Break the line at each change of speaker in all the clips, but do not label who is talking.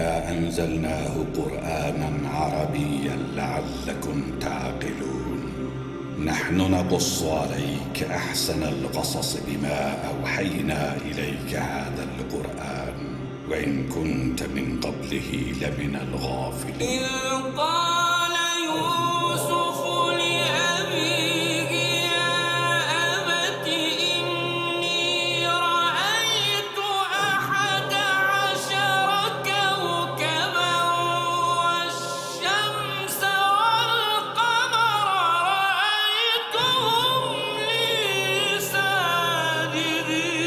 إنا أنزلناه قرآنا عربيا لعلكم تعقلون. نحن نقص عليك أحسن القصص بما أوحينا إليك هذا القرآن وإن كنت من قبله لمن الغافلين.
إذ قال يوسف لأبيه يا أبت إني رأيت 11 كوكبا والشمس والقمر رأيتهم لي ساجدين.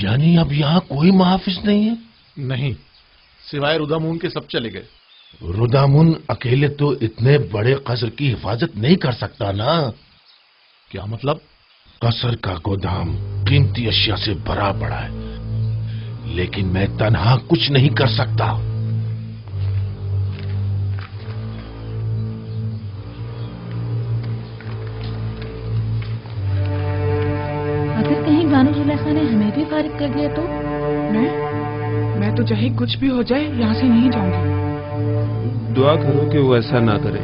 یعنی اب یہاں کوئی محافظ نہیں ہے؟
نہیں، سوائے رودامون کے سب چلے گئے۔
رودامون اکیلے تو اتنے بڑے قصر کی حفاظت نہیں کر سکتا نا۔
کیا مطلب؟
قصر کا گودام قیمتی اشیاء سے بھرا پڑا ہے، لیکن میں تنہا کچھ نہیں کر سکتا۔
اگر کہیں بانو زلیخا نے ہمیں بھی فارغ کر دیا تو؟
میں تو چاہے کچھ بھی ہو جائے یہاں سے نہیں جاؤں گی۔
دعا کرو کہ وہ ایسا نہ کرے،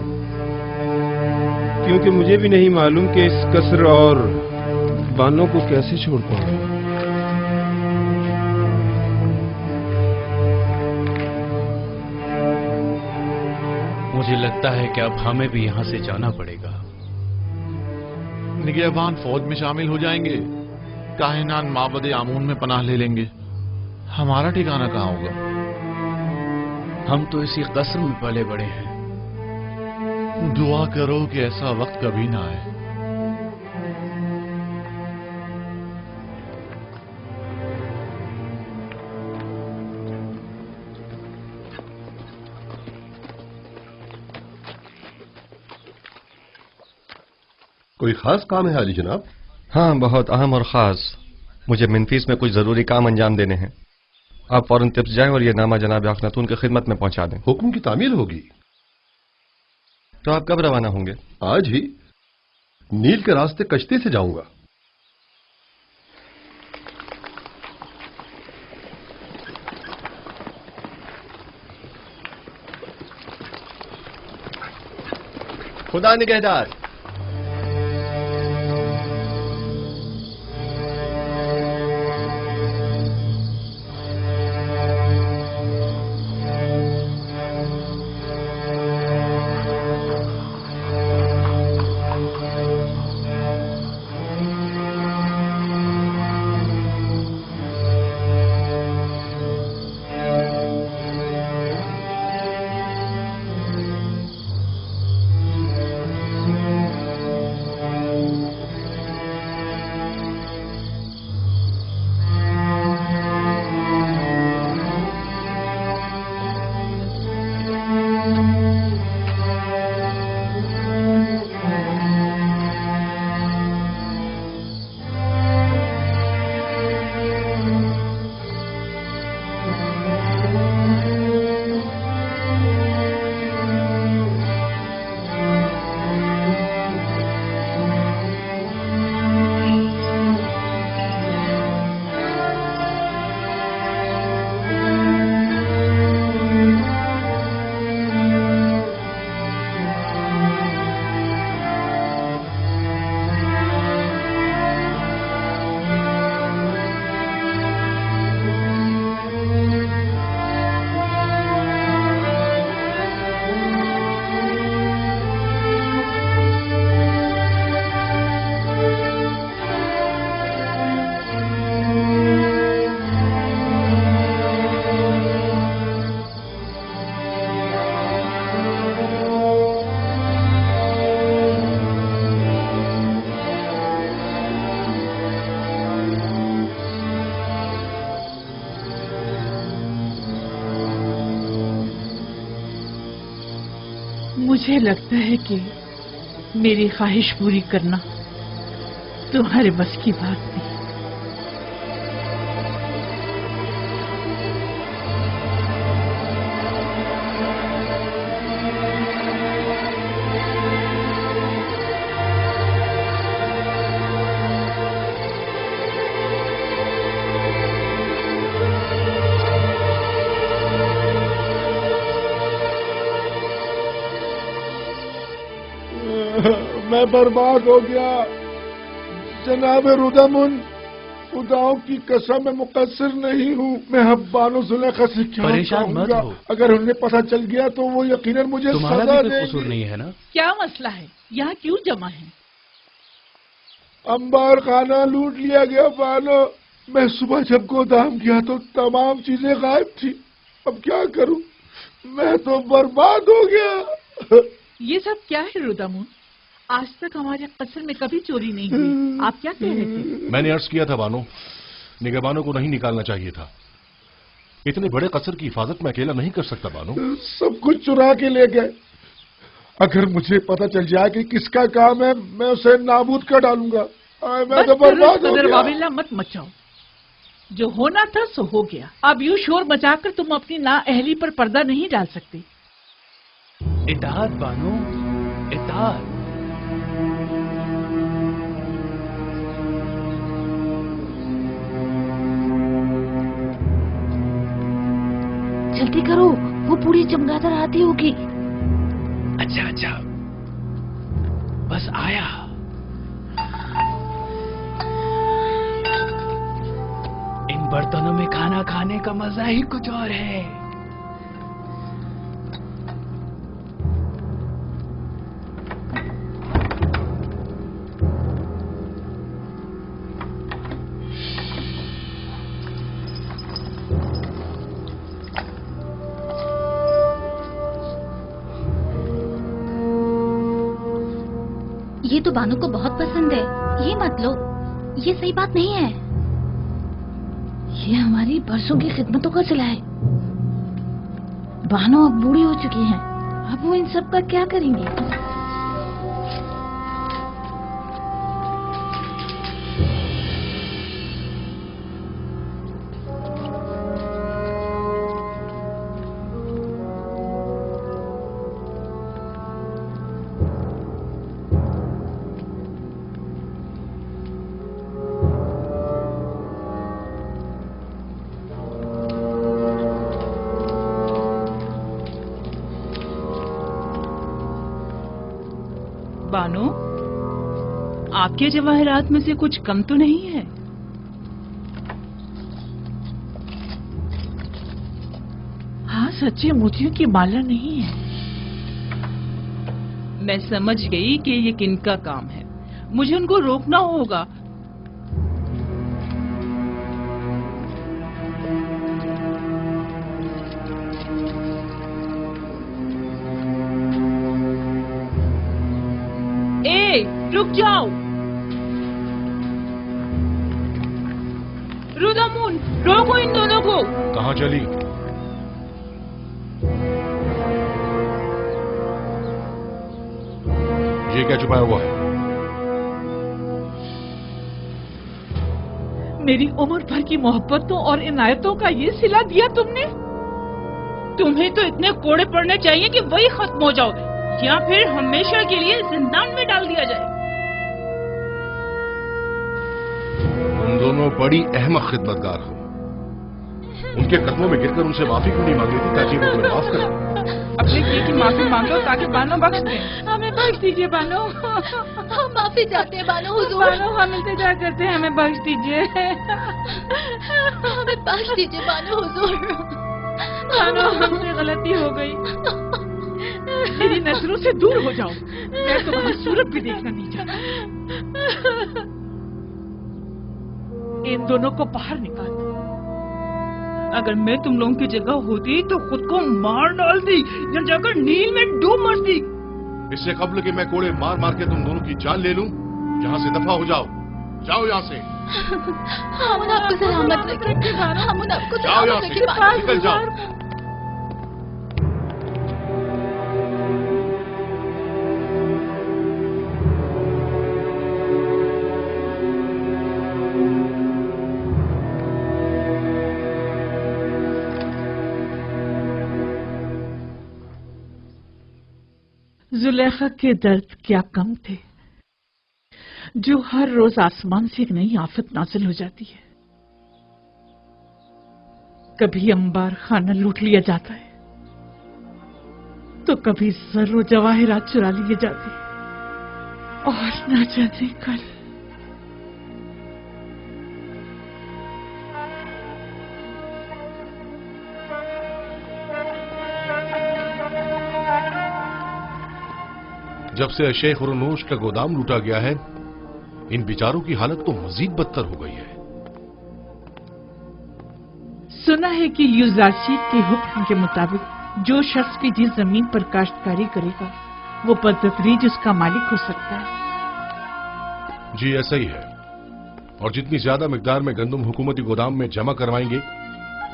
کیونکہ مجھے بھی نہیں معلوم کہ اس قصر اور بانو کو کیسے چھوڑ پاؤں؟
مجھے لگتا ہے کہ اب ہمیں بھی یہاں سے جانا پڑے گا۔
نگہبان فوج میں شامل ہو جائیں گے، کاہنان معبد آمون میں پناہ لے لیں گے، ہمارا ٹھکانہ کہاں ہوگا؟
ہم تو اسی قصر میں پلے بڑے ہیں۔
دعا کرو کہ ایسا وقت کبھی نہ آئے۔
کوئی خاص کام ہے علی جناب؟
ہاں، بہت اہم اور خاص۔ مجھے منفیس میں کچھ ضروری کام انجام دینے ہیں۔ آپ فوراً تپس جائیں اور یہ نامہ جناب اخناتون کی خدمت میں پہنچا دیں۔
حکم کی تعمیل ہوگی۔
تو آپ کب روانہ ہوں گے؟
آج ہی نیل کے راستے کشتی سے جاؤں گا۔
خدا نگہدار۔
مجھے لگتا ہے کہ میری خواہش پوری کرنا تمہارے بس کی بات نہیں۔
میں برباد ہو گیا جناب رودامن، خداؤں کی قسم میں مقصر نہیں ہوں۔ میں اب بانو زلیخا سے کیا کہوں گا؟ اگر انہیں پتہ چل گیا تو وہ یقیناً مجھے سزا دے گی۔
قصور نہیں ہے نا؟
کیا مسئلہ ہے؟ یہاں کیوں جمع ہے؟
انبار خانہ لوٹ لیا گیا بانو۔ میں صبح جب گودام گیا تو تمام چیزیں غائب تھی۔ اب کیا کروں؟ میں تو برباد ہو گیا۔
یہ سب کیا ہے رودامن؟ آج تک ہمارے قصر میں کبھی چوری نہیں ہوئی۔ آپ کیا کہہ رہے تھے؟
میں نے عرض کیا تھا بانو، نگہبانوں کو نہیں نکالنا چاہیے تھا۔ اتنے بڑے قصر کی حفاظت میں اکیلا نہیں کر سکتا بانو۔
سب کچھ چرا کے لے گئے۔ اگر مجھے پتہ چل جائے کہ کس کا کام ہے میں اسے نابود کر ڈالوں گا۔ میں تو برباد ہو گیا۔
واویلا مت مچاؤ، جو ہونا تھا سو ہو گیا۔ اب یوں شور مچا کر تم اپنی نااہلی پر پردہ نہیں ڈال سکتے۔
اطاعت بانو، اطاعت۔
جلدی کرو، وہ پوری چمگادڑ آتی ہوگی۔
اچھا اچھا، بس آیا۔ برتنوں میں کھانا کھانے کا مزہ ہی کچھ اور ہے.
یہ تو بانو کو بہت پسند ہے، یہ مت لو، یہ صحیح بات نہیں ہے. یہ ہماری برسوں کی خدمتوں کا صلہ ہے. بانو اب بوڑھی ہو چکی ہیں، اب وہ ان سب کا کیا کریں گی؟
بانو، آپ کے جواہرات میں سے کچھ کم تو نہیں ہے؟ ہاں، سچے موتیوں کی مالا نہیں ہے. میں سمجھ گئی کہ یہ کن کا کام ہے. مجھے ان کو روکنا ہوگا. رک جاؤ رودامون، روکو ان دونوں کو.
کہاں چلی؟ یہ کیا چھپایا ہوا ہے؟
میری عمر بھر کی محبتوں اور عنایتوں کا یہ صلہ دیا تم نے؟ تمہیں تو اتنے کوڑے پڑنے چاہیے کہ وہی ختم ہو جاؤ، یا پھر ہمیشہ کے لیے زندان میں ڈال دیا جائے.
تم دونوں بڑی احمق خدمتگار ہو. ان کے قدموں میں گر کر ان سے معافی کیوں نہیں مانگ لیتی تاکہ وہ تمہیں معاف کریں؟
اپنے کیے کی معافی مانگو تاکہ بانو بخش دیں. ہمیں بخش دیجیے بانو.
ہم معافی چاہتے ہیں بانو حضور.
بانو ہم التجا کرتے ہیں، ہمیں بخش دیجیے.
ہمیں بخش دیجیے بانو حضور.
بانو ہم سے غلطی ہو گئی. میری نظروں سے دور ہو جاؤ، میں تمہاری صورت بھی دیکھنا نہیں چاہتا. ان دونوں کو باہر نکال دو. اگر میں تم لوگوں کی جگہ ہوتی تو خود کو مار ڈالتی یا جا کر نیل میں ڈوب مرتی.
اس سے قبل کہ میں کوڑے مار مار کے تم دونوں کی جان لے لوں، یہاں سے دفع ہو جاؤ. جاؤ یہاں سے.
ہم آپ کو سلامت رکھیں. ہم آپ کو
جاؤ یہاں
سلامت
سے،
رکھیں.
نکل جاؤ.
زلیخا کے درد کیا کم تھے جو ہر روز آسمان سے ایک نئی آفت نازل ہو جاتی ہے. کبھی انبار خانہ لوٹ لیا جاتا ہے تو کبھی زر و جواہرات چرا لیے جاتے ہیں، اور نہ جانے کل.
جب سے شیخ رنوش کا گودام لوٹا گیا ہے، ان بیچاروں کی حالت تو مزید بدتر ہو گئی ہے.
سنا ہے کہ یوزارشید کے حکم کے مطابق جو شخص بھی جس زمین پر کاشتکاری کرے گا وہ بتدریج اس کا مالک ہو سکتا ہے.
جی ایسا ہی ہے، اور جتنی زیادہ مقدار میں گندم حکومتی گودام میں جمع کروائیں گے،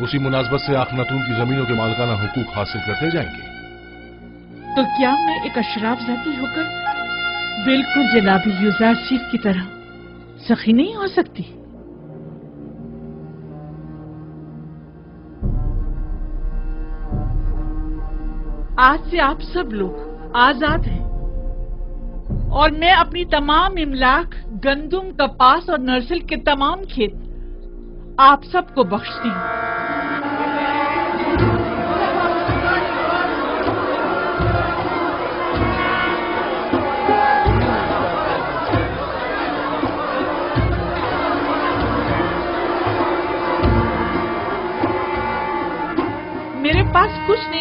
اسی مناسبت سے آخناتون کی زمینوں کے مالکانہ حقوق حاصل کرتے جائیں گے.
تو کیا میں ایک اشراف ذاتی ہو کر بالکل جنابی یوزارشید کی طرح سخی نہیں ہو سکتی؟ آج سے آپ سب لوگ آزاد ہیں، اور میں اپنی تمام املاک، گندم، کپاس اور نرسل کے تمام کھیت آپ سب کو بخشتی ہوں.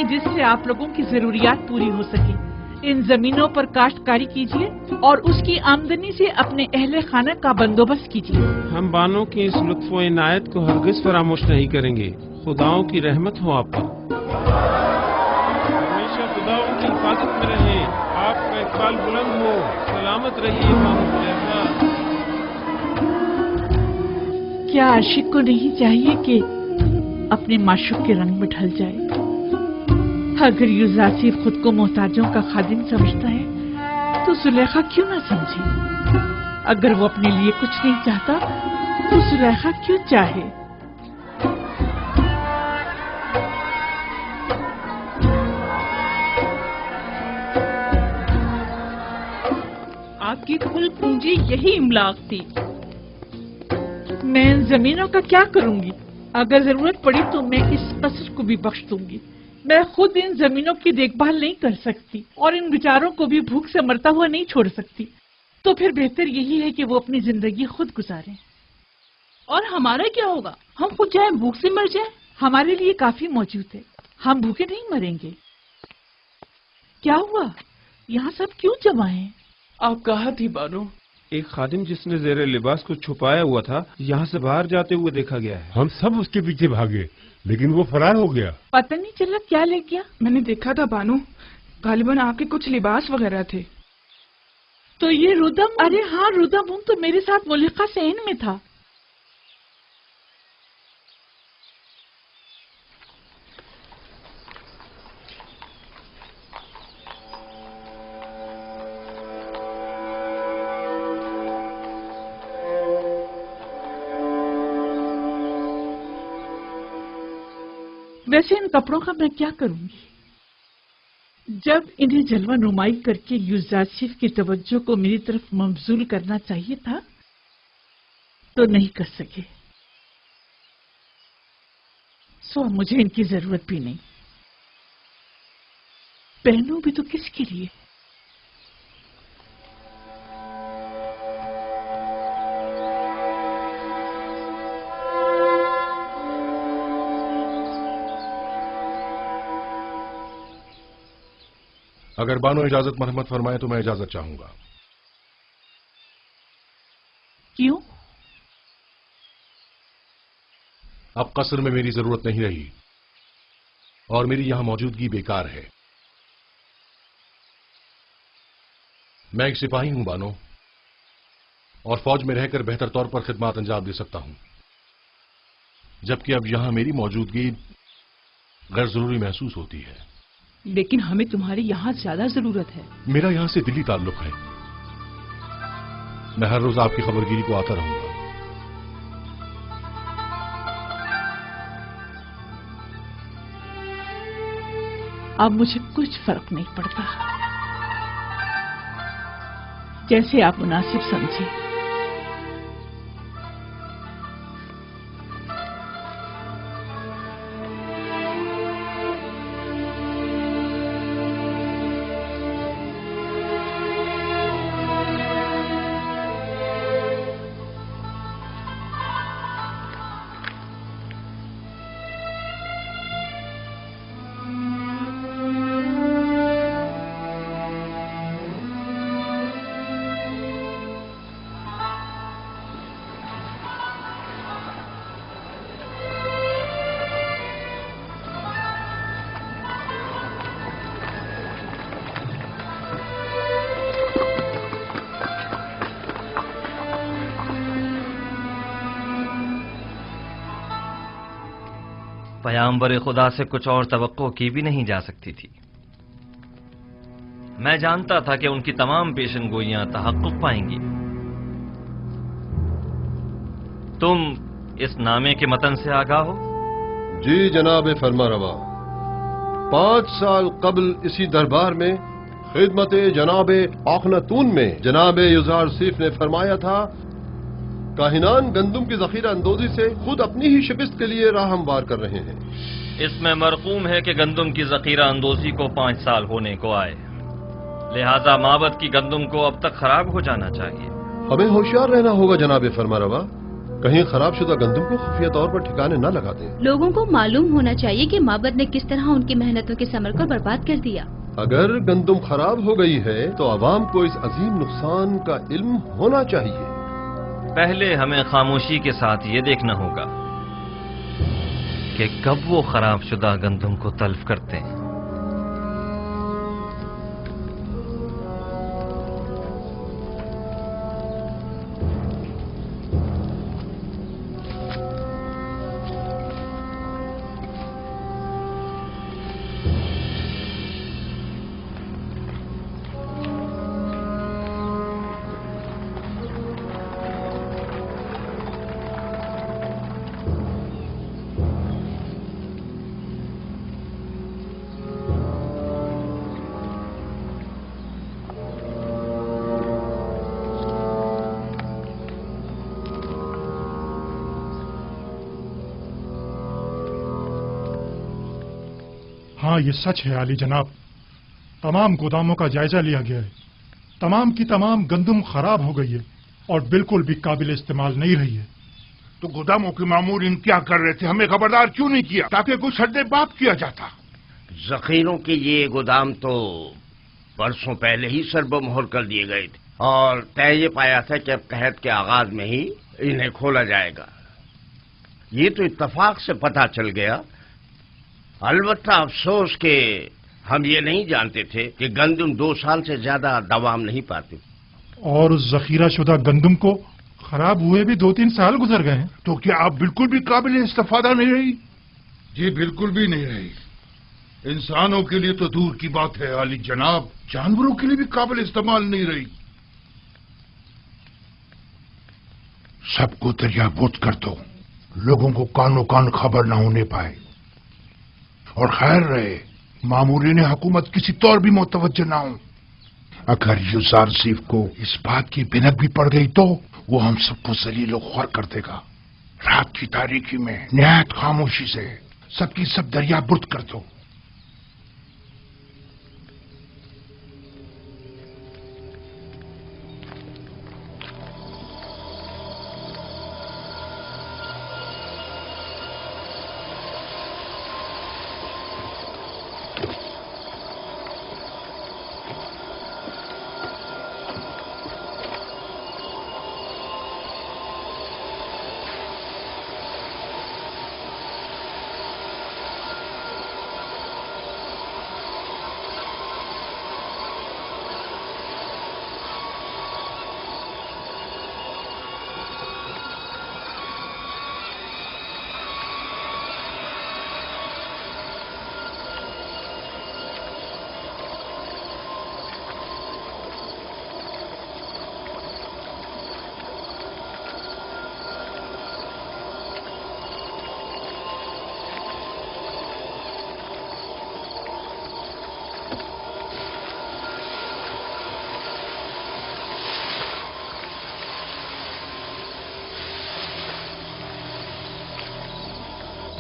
جس سے آپ لوگوں کی ضروریات پوری ہو سکے. ان زمینوں پر کاشتکاری کیجیے اور اس کی آمدنی سے اپنے اہل خانہ کا بندوبست کیجیے.
ہم بانوں کی اس لطف و عنایت کو ہرگز فراموش نہیں کریں گے. خداؤں کی رحمت ہو آپ پر. ہمیشہ خداؤں کی حفاظت میں رہیں. آپ کا اقبال بلند ہو. سلامت رہیے بانو زلیخا.
کیا عاشق کو نہیں چاہیے کہ اپنے معشوق کے رنگ میں ڈھل جائے؟ اگر یوزاسیف خود کو محتاجوں کا خادم سمجھتا ہے تو زلیخا کیوں نہ سمجھے؟ اگر وہ اپنے لیے کچھ نہیں چاہتا تو زلیخا کیوں چاہے؟
آپ کی کل پونجی یہی املاک تھی.
میں ان زمینوں کا کیا کروں گی؟ اگر ضرورت پڑی تو میں اس قصر کو بھی بخش دوں گی. میں خود ان زمینوں کی دیکھ بھال نہیں کر سکتی اور ان بیچاروں کو بھی بھوک سے مرتا ہوا نہیں چھوڑ سکتی. تو پھر بہتر یہی ہے کہ وہ اپنی زندگی خود گزاریں.
اور ہمارا کیا ہوگا؟ ہم خود جائیں بھوک سے مر جائیں؟
ہمارے لیے کافی موجود ہے. ہم بھوکے نہیں مریں گے. کیا ہوا؟ یہاں سب کیوں جمع ہیں؟
آپ کہا تھی بانو. ایک خادم جس نے زیر لباس کو چھپایا ہوا تھا یہاں سے باہر جاتے ہوئے دیکھا گیا ہے.
ہم سب اس کے پیچھے بھاگے لیکن وہ فرار ہو گیا.
پتہ نہیں چلا کیا لے گیا.
میں نے دیکھا تھا بانو. غالباً آپ کے کچھ لباس وغیرہ تھے.
تو یہ رودم؟ ارے ہاں رودم تو میرے ساتھ ملحقہ سین میں تھا. ویسے ان کپڑوں کا میں کیا کروں گی؟ جب انہیں جلوہ نمائی کر کے یوزاسیف کی توجہ کو میری طرف مبذول کرنا چاہیے تھا تو نہیں کر سکے. سو مجھے ان کی ضرورت بھی نہیں. پہنوں بھی تو کس کے لیے؟
اگر بانو اجازت مرحمت فرمائے تو میں اجازت چاہوں گا.
کیوں؟
اب قصر میں میری ضرورت نہیں رہی اور میری یہاں موجودگی بیکار ہے. میں ایک سپاہی ہوں بانو اور فوج میں رہ کر بہتر طور پر خدمات انجام دے سکتا ہوں، جبکہ اب یہاں میری موجودگی غیر ضروری محسوس ہوتی ہے.
لیکن ہمیں تمہاری یہاں زیادہ ضرورت ہے.
میرا یہاں سے دلی تعلق ہے. میں ہر روز آپ کی خبرگیری کو آتا رہوں گا.
اب مجھے کچھ فرق نہیں پڑتا. جیسے آپ مناسب سمجھیں.
پیامبر خدا سے کچھ اور توقع کی بھی نہیں جا سکتی تھی. میں جانتا تھا کہ ان کی تمام پیشن گوئیاں تحقق پائیں گی. تم اس نامے کے متن سے آگاہ ہو؟
جی جناب فرما روا. 5 سال قبل اسی دربار میں خدمت جناب آخناتون میں جناب یوزاسیف نے فرمایا تھا کاہنان گندم کی ذخیرہ اندوزی سے خود اپنی ہی شکست کے لیے راہ ہموار کر رہے ہیں.
اس میں مرقوم ہے کہ گندم کی ذخیرہ اندوزی کو 5 سال ہونے کو آئے، لہذا معبد کی گندم کو اب تک خراب ہو جانا چاہیے.
ہمیں ہوشیار رہنا ہوگا جناب فرما روا. کہیں خراب شدہ گندم کو خفیہ طور پر ٹھکانے نہ لگا دیں۔
لوگوں کو معلوم ہونا چاہیے کہ معبد نے کس طرح ان کی محنتوں کے ثمر کو برباد کر دیا۔
اگر گندم خراب ہو گئی ہے تو عوام کو اس عظیم نقصان کا علم ہونا چاہیے۔
پہلے ہمیں خاموشی کے ساتھ یہ دیکھنا ہوگا کہ کب وہ خراب شدہ گندم کو تلف کرتے ہیں۔
ہاں یہ سچ ہے عالی جناب، تمام گوداموں کا جائزہ لیا گیا ہے، تمام کی تمام گندم خراب ہو گئی ہے اور بالکل بھی قابل استعمال نہیں رہی ہے۔
تو گوداموں کے مامورین کیا کر رہے تھے؟ ہمیں خبردار کیوں نہیں کیا تاکہ کچھ حد باب کیا جاتا؟
ذخیروں کے یہ گودام تو برسوں پہلے ہی سرب مہر کر دیے گئے تھے اور طے یہ پایا تھا کہ اب قحط کے آغاز میں ہی انہیں کھولا جائے گا۔ یہ تو اتفاق سے پتہ چل گیا، البتہ افسوس کہ ہم یہ نہیں جانتے تھے کہ گندم 2 سال سے زیادہ دوام نہیں پاتے،
اور اس ذخیرہ شدہ گندم کو خراب ہوئے بھی 2-3 سال گزر گئے ہیں۔
تو کیا آپ بالکل بھی قابل استفادہ نہیں رہی؟ جی بالکل بھی نہیں رہی۔ انسانوں کے لیے تو دور کی بات ہے عالی جناب، جانوروں کے لیے بھی قابل استعمال نہیں رہی۔ سب کو دریا بوت کر دو، لوگوں کو کانوں کان خبر نہ ہونے پائے، اور خیر رہے مامورین حکومت کسی طور بھی متوجہ نہ ہوں۔ اگر یوزار سیف کو اس بات کی بھنک بھی پڑ گئی تو وہ ہم سب کو ذلیل و خوار کر دے گا۔ رات کی تاریکی میں نہایت خاموشی سے سب کی سب دریا برد کر دو۔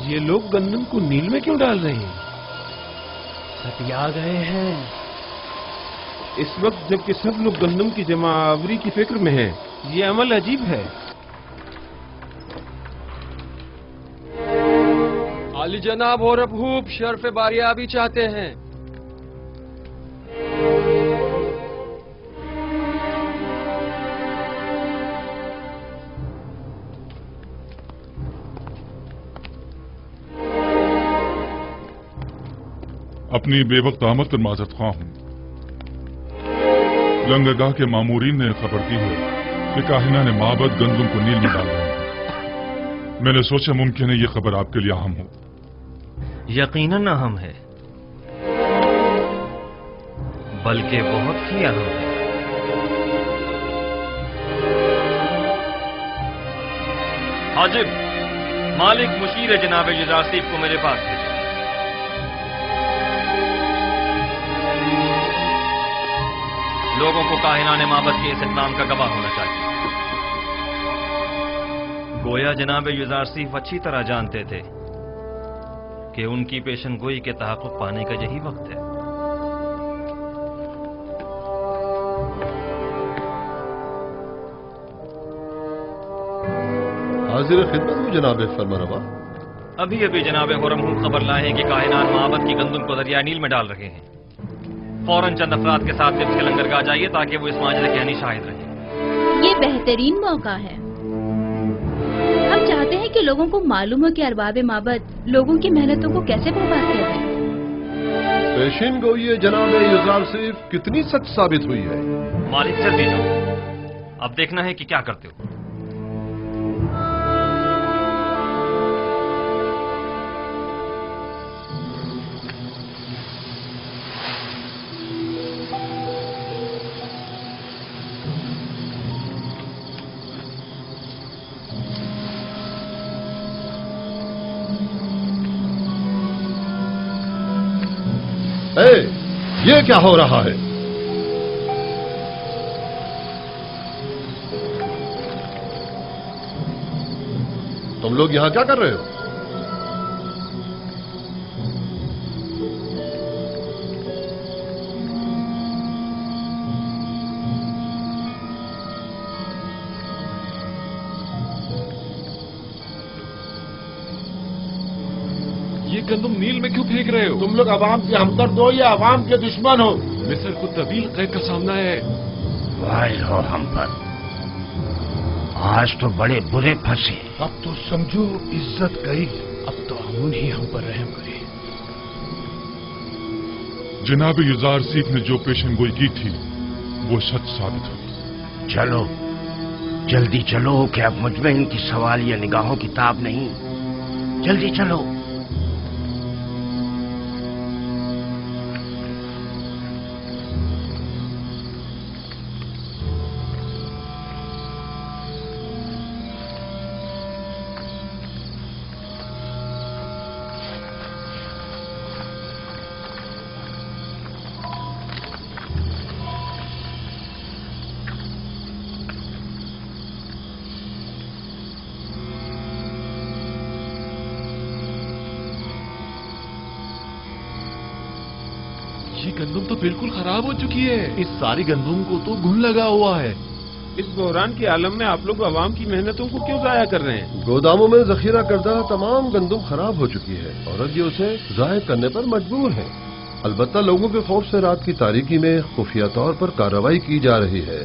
یہ لوگ گندم کو نیل میں کیوں ڈال رہے ہیں؟
ستیا گئے ہیں
اس وقت جبکہ سب لوگ گندم کی جمع آوری کی فکر میں ہیں۔ یہ عمل عجیب ہے۔
عالی جناب اور ابھوب شرف باریابی چاہتے ہیں۔
اپنی بے وقت آمد پر معذرت خواہ ہوں۔ لنگرگاہ کے مامورین نے خبر دی ہے کہ کاہنان معبد گندم کو نیل میں ڈال رہے ہیں۔ میں نے سوچا ممکن ہے یہ خبر آپ کے لیے اہم ہو۔
یقیناً اہم ہے، بلکہ بہت ہی اہم ہے۔ حاجب، مالک مشیر جناب یزارسیف کو میرے پاس بھیجو۔ لوگوں کو کاہنان معبد کے اس اقدام کا گواہ ہونا چاہیے۔ گویا جناب یزارسیف اچھی طرح جانتے تھے کہ ان کی پیشن گوئی کے تحقق پانے کا یہی وقت ہے۔
حاضر خدمت ہوں جناب فرما روا۔
ابھی ابھی جناب خرم خبر لائے ہیں کہ کاہنان معبد کی گندم کو دریائے نیل میں ڈال رہے ہیں۔ فوراً چند افراد کے ساتھ طبس کے لنگرگاہ جائیے تاکہ وہ اس معجزے کے عینی شاہد رہیں۔
یہ بہترین موقع ہے۔ ہم چاہتے ہیں کہ لوگوں کو معلوم ہو کہ ارباب معبد لوگوں کی محنتوں کو کیسے برباد کر رہے ہیں۔
پیشین گوئی جناب یزار صرف کتنی سچ ثابت ہوئی ہے؟
مالک جلدی جاؤ، اب دیکھنا ہے کہ کیا کرتے ہو۔
یہ کیا ہو رہا ہے؟ تم لوگ یہاں کیا کر رہے ہو؟
یہ گندم نیل میں کیوں پھینک رہے ہو؟
تم لوگ عوام کے ہمدرد ہو یا عوام کے دشمن ہو؟
مصر کو طویل قید کا سامنا ہے۔
وائے ہو ہم پر، آج تو بڑے برے پھنسے۔
اب تو سمجھو عزت گئی،
اب تو امون ہی ہم پر رحم کرے۔
جناب یزار سیف نے جو پیشن گوئی کی تھی وہ سچ ثابت ہوئی۔
چلو جلدی چلو کہ اب مجھ میں ان کی سوال یا نگاہوں کی تاب نہیں، جلدی چلو۔
یہ گندم تو بالکل خراب ہو چکی ہے۔ اس ساری گندم کو تو گھن لگا ہوا ہے۔
اس بحران کے عالم میں آپ لوگ عوام کی محنتوں کو کیوں ضائع کر رہے ہیں؟
گوداموں میں ذخیرہ کردہ تمام گندم خراب ہو چکی ہے اور اب یہ اسے ضائع کرنے پر مجبور ہے۔ البتہ لوگوں کے خوف سے رات کی تاریکی میں خفیہ طور پر کارروائی کی جا رہی ہے۔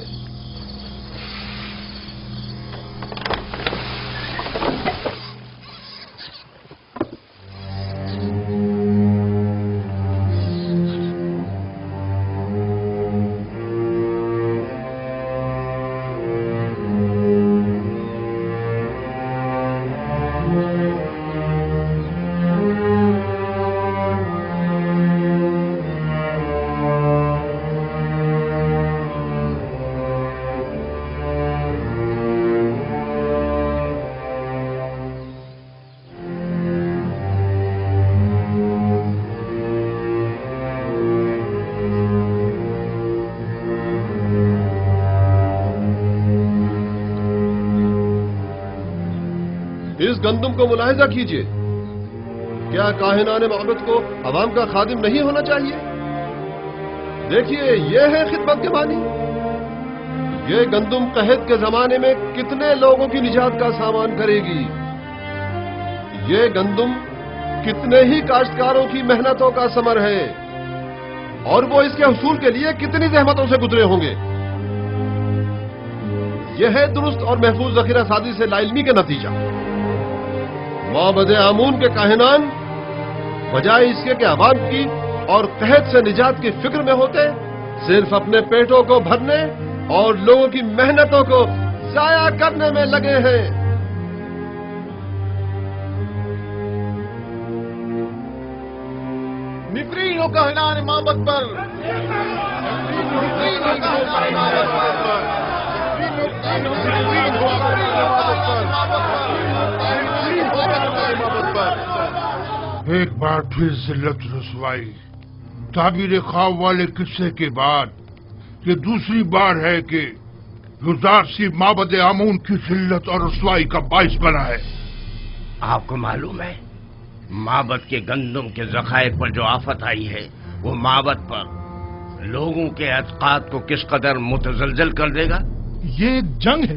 اس گندم کو ملاحظہ کیجئے، کیا کاہنان معبد کو عوام کا خادم نہیں ہونا چاہیے؟ دیکھیے یہ ہے خدمت کے معنی۔ یہ گندم قحط کے زمانے میں کتنے لوگوں کی نجات کا سامان کرے گی؟ یہ گندم کتنے ہی کاشتکاروں کی محنتوں کا ثمر ہے اور وہ اس کے حصول کے لیے کتنی زحمتوں سے گزرے ہوں گے۔ یہ ہے درست اور محفوظ ذخیرہ سازی سے لا علمی کا نتیجہ۔ معبد آمون کے کاہنان بجائے اس کے کہ عوام کی اور قحط سے نجات کی فکر میں ہوتے، صرف اپنے پیٹوں کو بھرنے اور لوگوں کی محنتوں کو ضائع کرنے میں لگے ہیں۔
نفرین ہو کاہنان معبد پر،
ایک بار پھر ذلت رسوائی، تعبیر خواب والے قصے کے بعد یہ دوسری بار ہے کہ یزار سیف معبد آمون کی ذلت اور رسوائی کا باعث بنا ہے۔
آپ کو معلوم ہے معبد کے گندم کے ذخائر پر جو آفت آئی ہے وہ معبد پر لوگوں کے اعتقاد کو کس قدر متزلزل کر دے گا؟
یہ ایک جنگ ہے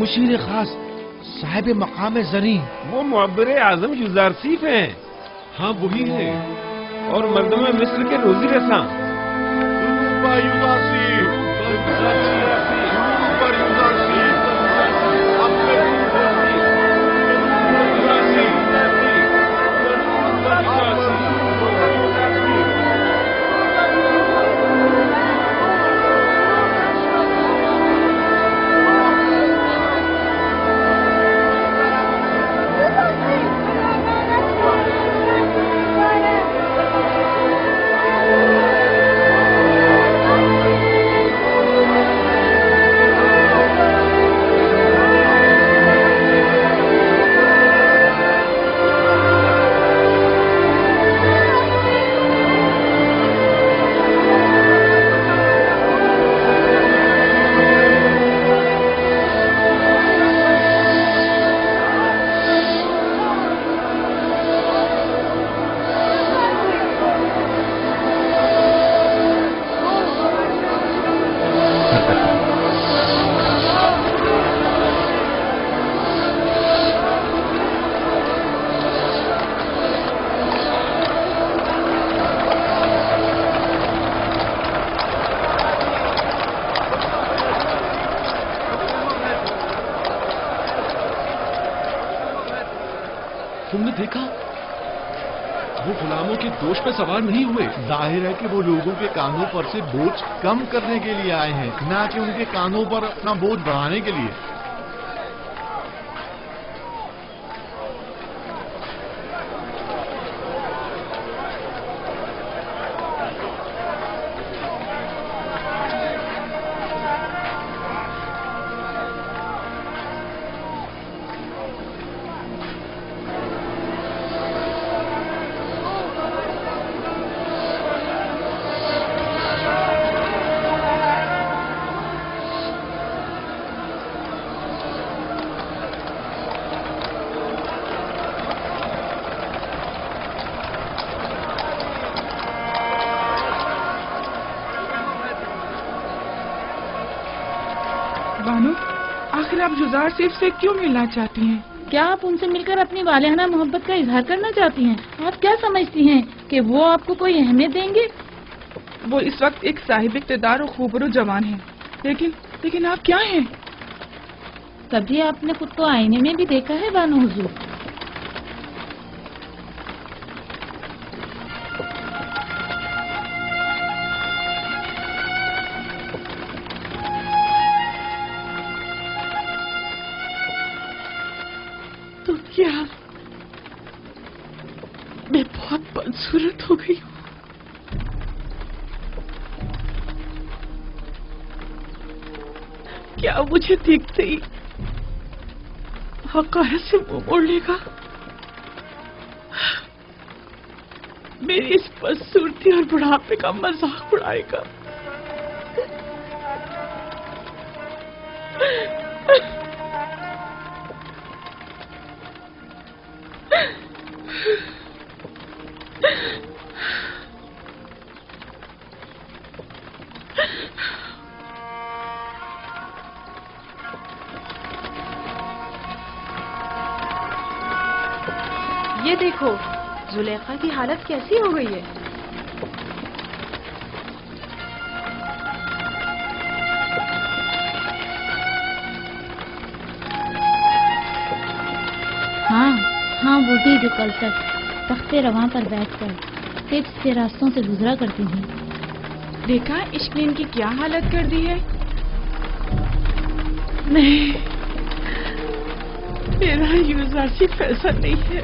مشیر خاص صاحب مقام زرین.
وہ معبر اعظم یوزارسیف ہیں.
ہاں وہی ہیں.
اور مردم مصر کے روزی رساں.
تم نے دیکھا وہ غلاموں کے دوش پہ سوار نہیں ہوئے.
ظاہر ہے کہ وہ لوگوں کے کانوں پر سے بوجھ کم کرنے کے لیے آئے ہیں، نہ کہ ان کے کانوں پر اپنا بوجھ بڑھانے کے لیے.
بانو، آخر آپ یوزارسیف سے کیوں ملنا چاہتی ہیں؟
کیا آپ ان سے مل کر اپنی والہانہ محبت کا اظہار کرنا چاہتی ہیں؟ آپ کیا سمجھتی ہیں کہ وہ آپ کو کوئی اہمیت دیں گے؟
وہ اس وقت ایک صاحب اقتدار اور خوبرو جوان ہیں، لیکن آپ کیا ہیں؟
کبھی آپ نے خود کو آئینے میں بھی دیکھا ہے بانو حضور؟
تو کیا میں بہت بدصورت ہو گئی ہوں؟ کیا مجھے دیکھتے ہی حقائق سے منہ موڑ لے گا؟ میری اس بدصورتی اور بڑھاپے کا مذاق اڑائے گا؟
یہ دیکھو زلیخا کی حالت کیسی ہو گئی ہے.
ہاں وہی جو کل تک تخت رواں پر بیٹھ کر طبس کے راستوں سے گزرا کرتی تھی.
دیکھا عشق نے ان کی کیا حالت کر دی ہے. نہیں، میرا یوزارسیف ایسا نہیں ہے.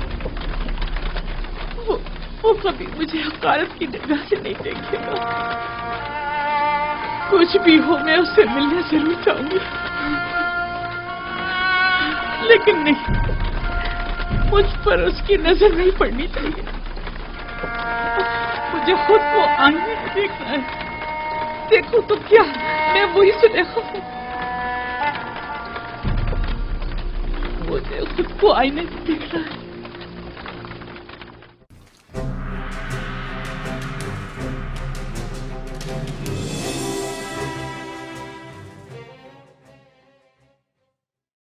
وہ کبھی مجھے حقارت کی نگاہ سے نہیں دیکھے گا. کچھ بھی ہو میں اس سے ملنے ضرور چاہوں گی، لیکن نہیں، مجھ پر اس کی نظر نہیں پڑنی چاہیے. مجھے خود کو آئینے میں دیکھنا ہے. دیکھو تو کیا میں وہی زلیخا ہوں. مجھے خود کو آئینے میں دیکھنا ہے.